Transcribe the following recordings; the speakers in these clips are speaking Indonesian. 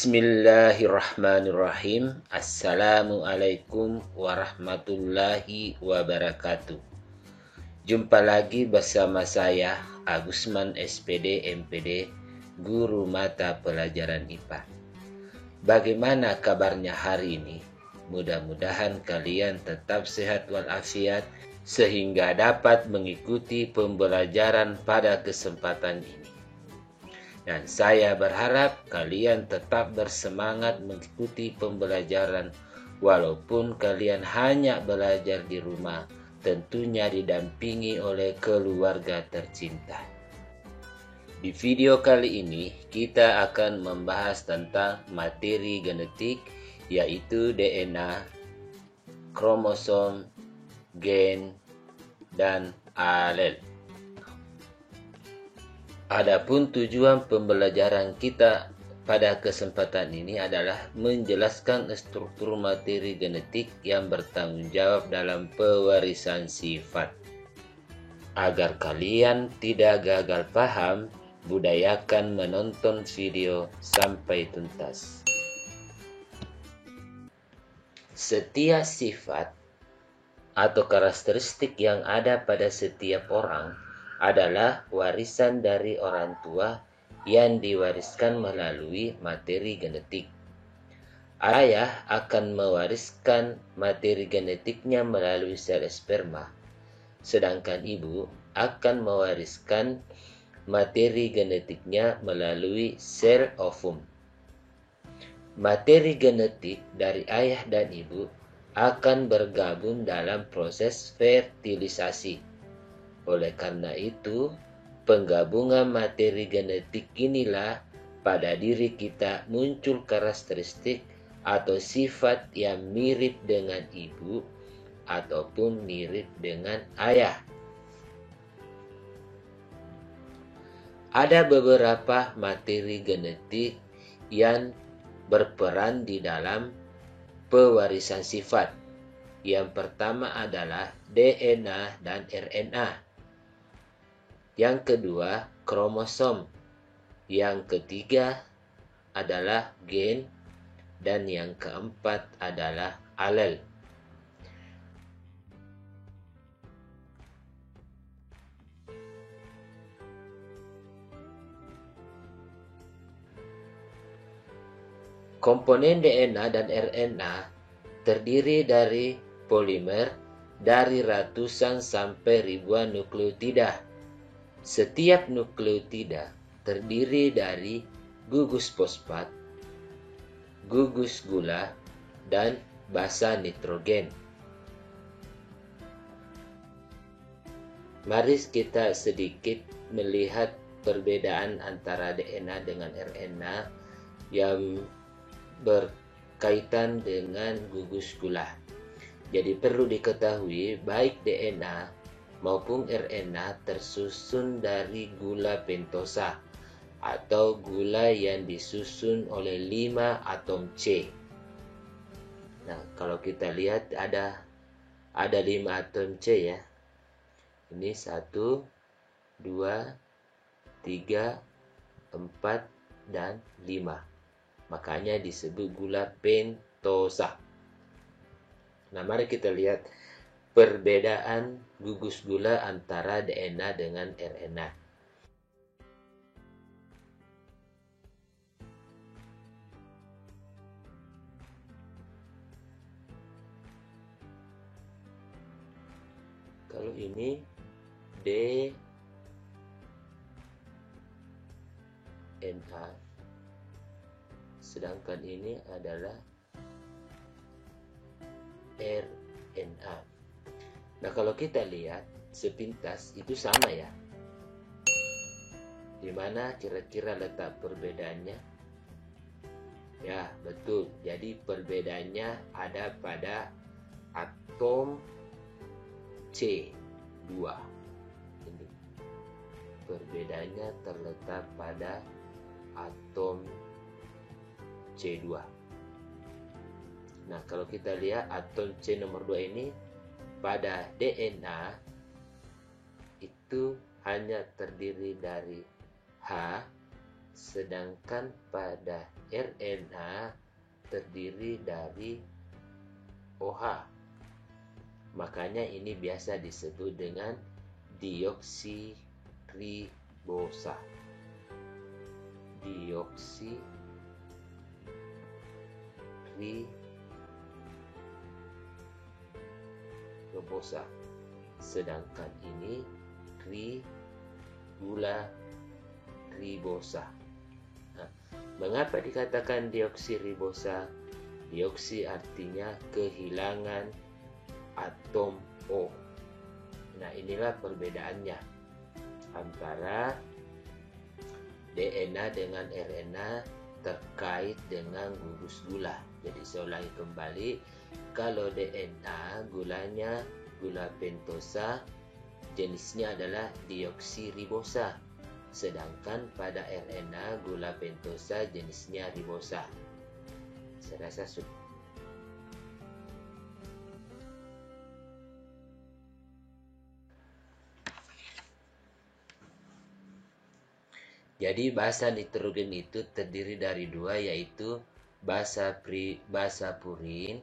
Bismillahirrahmanirrahim. Assalamualaikum warahmatullahi wabarakatuh. Jumpa lagi bersama saya Agusman SPD MPD, Guru Mata Pelajaran IPA. Bagaimana kabarnya hari ini? Mudah-mudahan kalian tetap sehat walafiat sehingga dapat mengikuti pembelajaran pada kesempatan ini. Dan saya berharap kalian tetap bersemangat mengikuti pembelajaran walaupun kalian hanya belajar di rumah, tentunya didampingi oleh keluarga tercinta. Di video kali ini kita akan membahas tentang materi genetik, yaitu DNA, kromosom, gen, dan alel. Adapun tujuan pembelajaran kita pada kesempatan ini adalah menjelaskan struktur materi genetik yang bertanggung jawab dalam pewarisan sifat. Agar kalian tidak gagal paham, budayakan menonton video sampai tuntas. Setiap sifat atau karakteristik yang ada pada setiap orang adalah warisan dari orang tua yang diwariskan melalui materi genetik. Ayah akan mewariskan materi genetiknya melalui sel sperma, sedangkan ibu akan mewariskan materi genetiknya melalui sel ovum. Materi genetik dari ayah dan ibu akan bergabung dalam proses fertilisasi. Oleh karena itu, penggabungan materi genetik inilah pada diri kita muncul karakteristik atau sifat yang mirip dengan ibu ataupun mirip dengan ayah. Ada beberapa materi genetik yang berperan di dalam pewarisan sifat. Yang pertama adalah DNA dan RNA. Yang kedua, kromosom. Yang ketiga adalah gen. Dan yang keempat adalah alel. Komponen DNA dan RNA terdiri dari polimer dari ratusan sampai ribuan nukleotida. Setiap nukleotida terdiri dari gugus fosfat, gugus gula, dan basa nitrogen. Mari kita sedikit melihat perbedaan antara DNA dengan RNA yang berkaitan dengan gugus gula. Jadi perlu diketahui baik DNA maupun RNA tersusun dari gula pentosa atau gula yang disusun oleh 5 atom C. Nah, kalau kita lihat ada 5 atom C ya. Ini 1, 2, 3, 4, dan 5. Makanya disebut gula pentosa. Nah, mari kita lihat perbedaan gugus gula antara DNA dengan RNA. Kalau ini DNA, sedangkan ini adalah RNA. Nah, kalau kita lihat sepintas itu sama ya. Di mana kira-kira letak perbedaannya? Ya, betul. Jadi perbedaannya ada pada atom C2. Ini perbedaannya terletak pada atom C2. Nah, kalau kita lihat atom C nomor 2 ini pada DNA itu hanya terdiri dari H, sedangkan pada RNA terdiri dari OH. Makanya ini biasa disebut dengan deoksiribosa. Deoksiribosa. Sedangkan ini gula ribosa. Nah, mengapa dikatakan deoksiribosa? Deoksi artinya kehilangan atom O. Nah, inilah perbedaannya antara DNA dengan RNA terkait dengan gugus gula. Jadi saya ulangi kembali, kalau DNA gulanya gula pentosa, jenisnya adalah deoksiribosa. Sedangkan pada RNA gula pentosa jenisnya ribosa. Saya rasa sudah. Jadi basa nitrogen itu terdiri dari dua, yaitu basa purin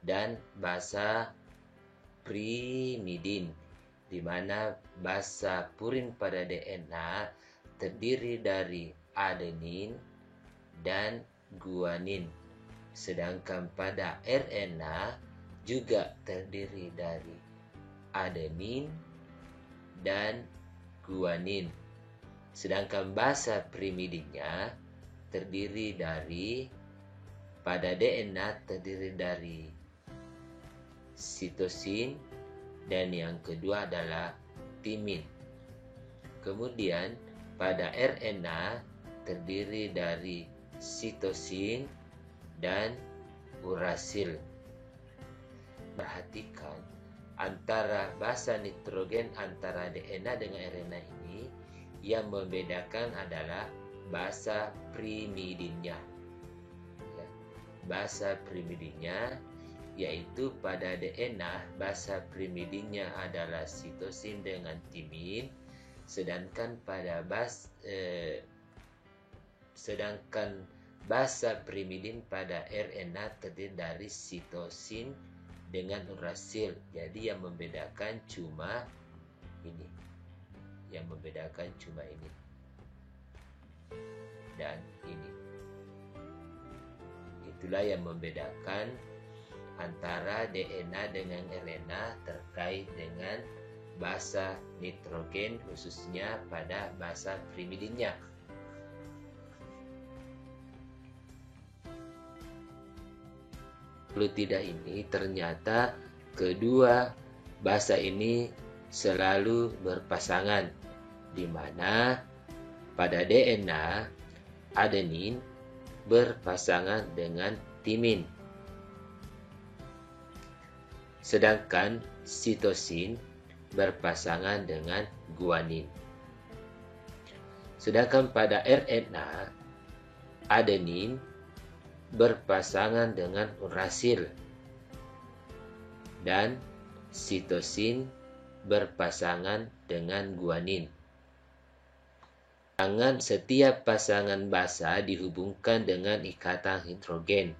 dan basa primidin, di mana basa purin pada DNA terdiri dari adenin dan guanin, sedangkan pada RNA juga terdiri dari adenin dan guanin. Sedangkan basa primidinnya terdiri dari, pada DNA terdiri dari sitosin, dan yang kedua adalah timin. Kemudian pada RNA terdiri dari sitosin dan urasil. Perhatikan antara basa nitrogen antara DNA dengan RNA ini, yang membedakan adalah basa primidinnya. Basa primidinnya yaitu pada DNA basa primidinnya adalah sitosin dengan timin, sedangkan pada basa primidin pada RNA terdiri dari sitosin dengan urasil. Jadi yang membedakan cuma ini. Dan ini. Itulah yang membedakan antara DNA dengan RNA terkait dengan basa nitrogen, khususnya pada basa primidinnya. Kalau tidak ini, ternyata kedua basa ini selalu berpasangan, di mana pada DNA adenin berpasangan dengan timin, sedangkan sitosin berpasangan dengan guanin. Sedangkan pada RNA adenin berpasangan dengan urasil dan sitosin berpasangan dengan guanin. Setiap pasangan basa dihubungkan dengan ikatan hidrogen,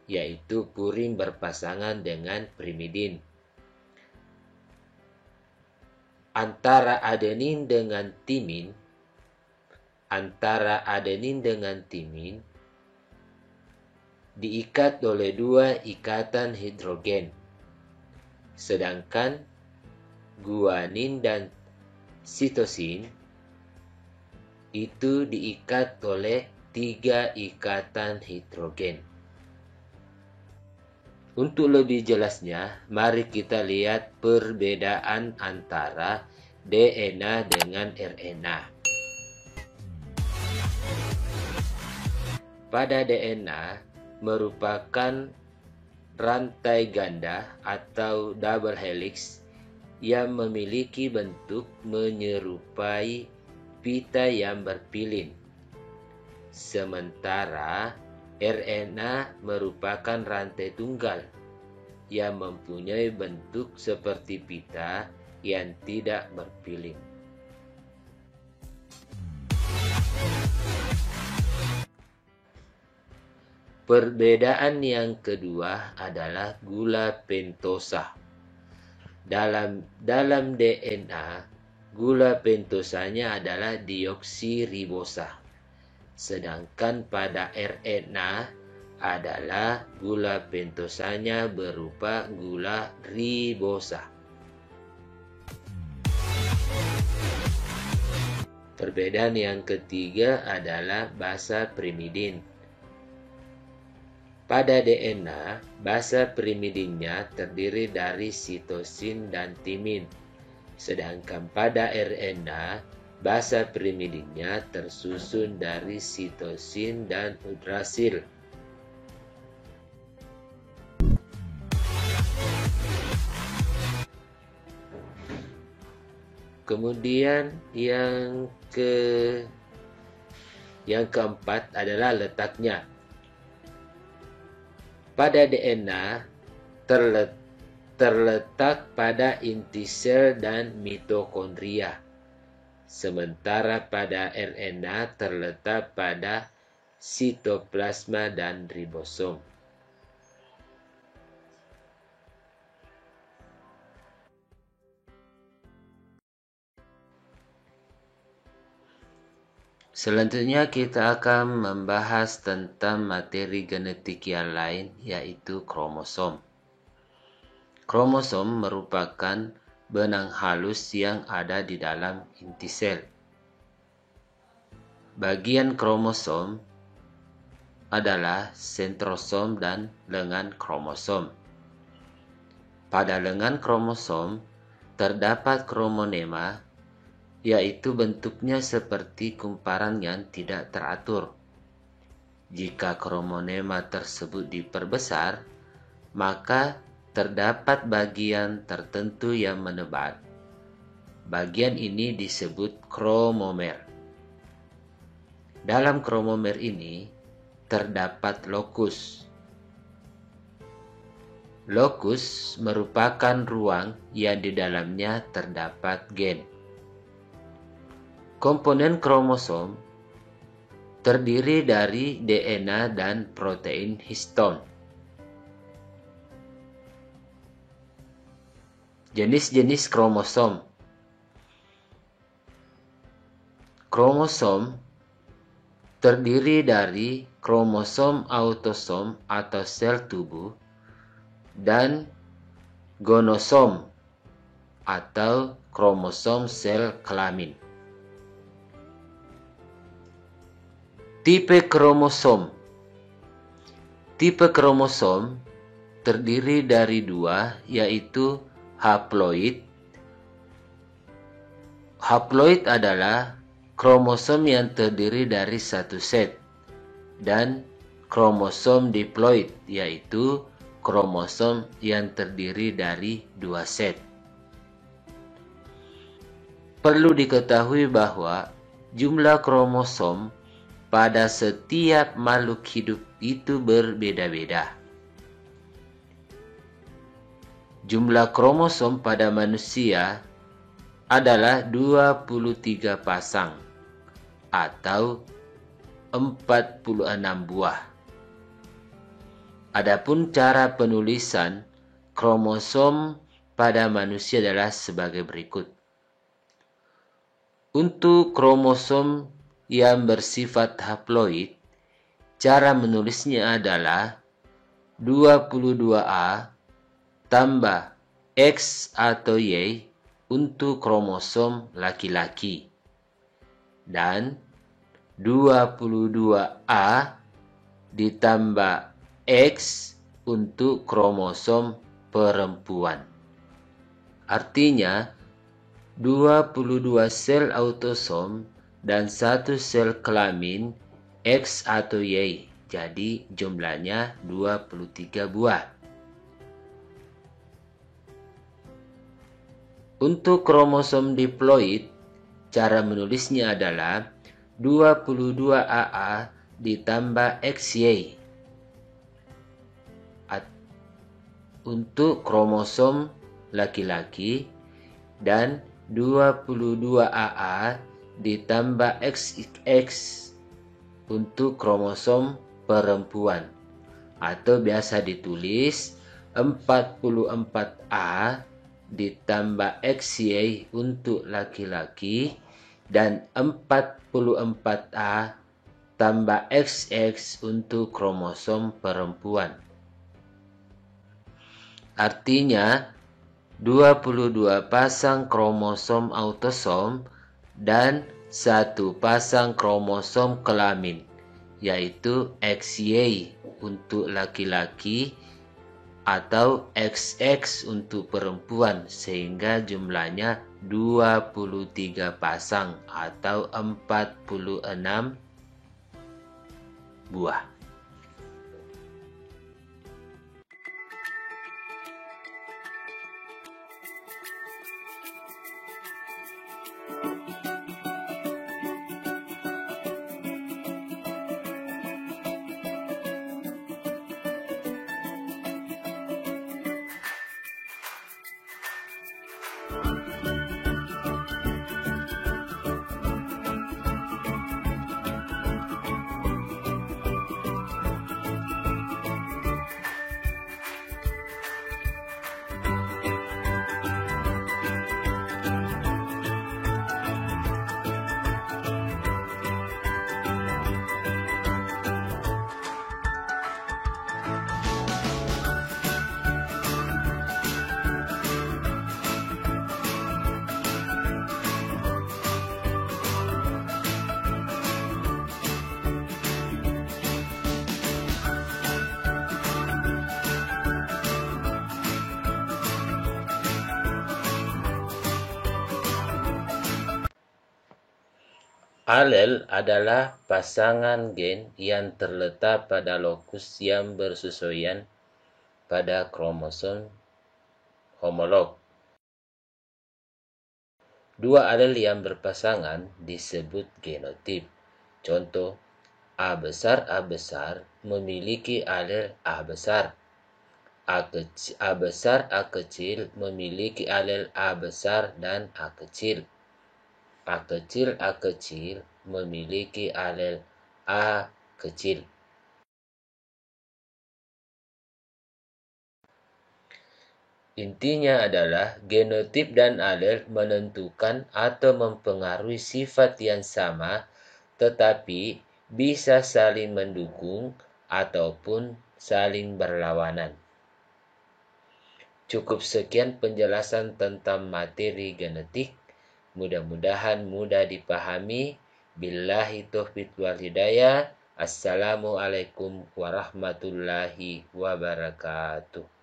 yaitu purin berpasangan dengan primidin. Antara adenin dengan timin diikat oleh dua ikatan hidrogen, sedangkan guanin dan sitosin itu diikat oleh 3 ikatan hidrogen. Untuk lebih jelasnya, mari kita lihat perbedaan antara DNA dengan RNA. Pada DNA merupakan rantai ganda atau double helix yang memiliki bentuk menyerupai pita yang berpilin. Sementara RNA merupakan rantai tunggal yang mempunyai bentuk seperti pita yang tidak berpilin. Perbedaan yang kedua adalah gula pentosa. Dalam DNA, gula pentosanya adalah deoksiribosa. Sedangkan pada RNA adalah gula pentosanya berupa gula ribosa. Perbedaan yang ketiga adalah basa pirimidin. Pada DNA, basa pirimidinnya terdiri dari sitosin dan timin. Sedangkan pada RNA, basa pirimidinnya tersusun dari sitosin dan udrasil. Kemudian yang keempat adalah letaknya. Pada DNA terletak pada inti sel dan mitokondria. Sementara pada RNA terletak pada sitoplasma dan ribosom. Selanjutnya kita akan membahas tentang materi genetik yang lain, yaitu kromosom. Kromosom merupakan benang halus yang ada di dalam inti sel. Bagian kromosom adalah sentrosom dan lengan kromosom. Pada lengan kromosom terdapat kromonema, yaitu bentuknya seperti kumparan yang tidak teratur. Jika kromonema tersebut diperbesar, maka terdapat bagian tertentu yang menebat. Bagian ini disebut kromomer. Dalam kromomer ini terdapat lokus. Lokus merupakan ruang yang di dalamnya terdapat gen. Komponen kromosom terdiri dari DNA dan protein histon. Jenis-jenis kromosom. Kromosom terdiri dari kromosom autosom atau sel tubuh dan gonosom atau kromosom sel kelamin. Tipe kromosom. Tipe kromosom terdiri dari dua, yaitu haploid. Haploid adalah kromosom yang terdiri dari satu set, dan kromosom diploid, yaitu kromosom yang terdiri dari dua set. Perlu diketahui bahwa jumlah kromosom pada setiap makhluk hidup itu berbeda-beda. Jumlah kromosom pada manusia adalah 23 pasang atau 46 buah. Adapun cara penulisan kromosom pada manusia adalah sebagai berikut. Untuk kromosom yang bersifat haploid, cara menulisnya adalah 22A tambah X atau Y untuk kromosom laki-laki, dan 22A ditambah X untuk kromosom perempuan. Artinya, 22 sel autosom dan satu sel kelamin X atau Y. Jadi jumlahnya 23 buah. Untuk kromosom diploid, cara menulisnya adalah 22AA ditambah XY. Untuk kromosom laki-laki dan 22AA ditambah XX untuk kromosom perempuan. atau biasa ditulis 44A ditambah XY untuk laki-laki dan 44A tambah XX untuk kromosom perempuan. Artinya 22 pasang kromosom autosom dan 1 pasang kromosom kelamin, yaitu XY untuk laki-laki atau XX untuk perempuan, sehingga jumlahnya 23 pasang atau 46 buah. Alel adalah pasangan gen yang terletak pada lokus yang bersesuaian pada kromosom homolog. Dua alel yang berpasangan disebut genotip. Contoh, A besar memiliki alel A besar. A besar A kecil memiliki alel A besar dan A kecil. A kecil memiliki alel A kecil. Intinya adalah genotip dan alel menentukan atau mempengaruhi sifat yang sama, tetapi bisa saling mendukung ataupun saling berlawanan. Cukup sekian penjelasan tentang materi genetik. Mudah-mudahan mudah dipahami. Billahi taufiq wal hidayah. Assalamualaikum warahmatullahi wabarakatuh.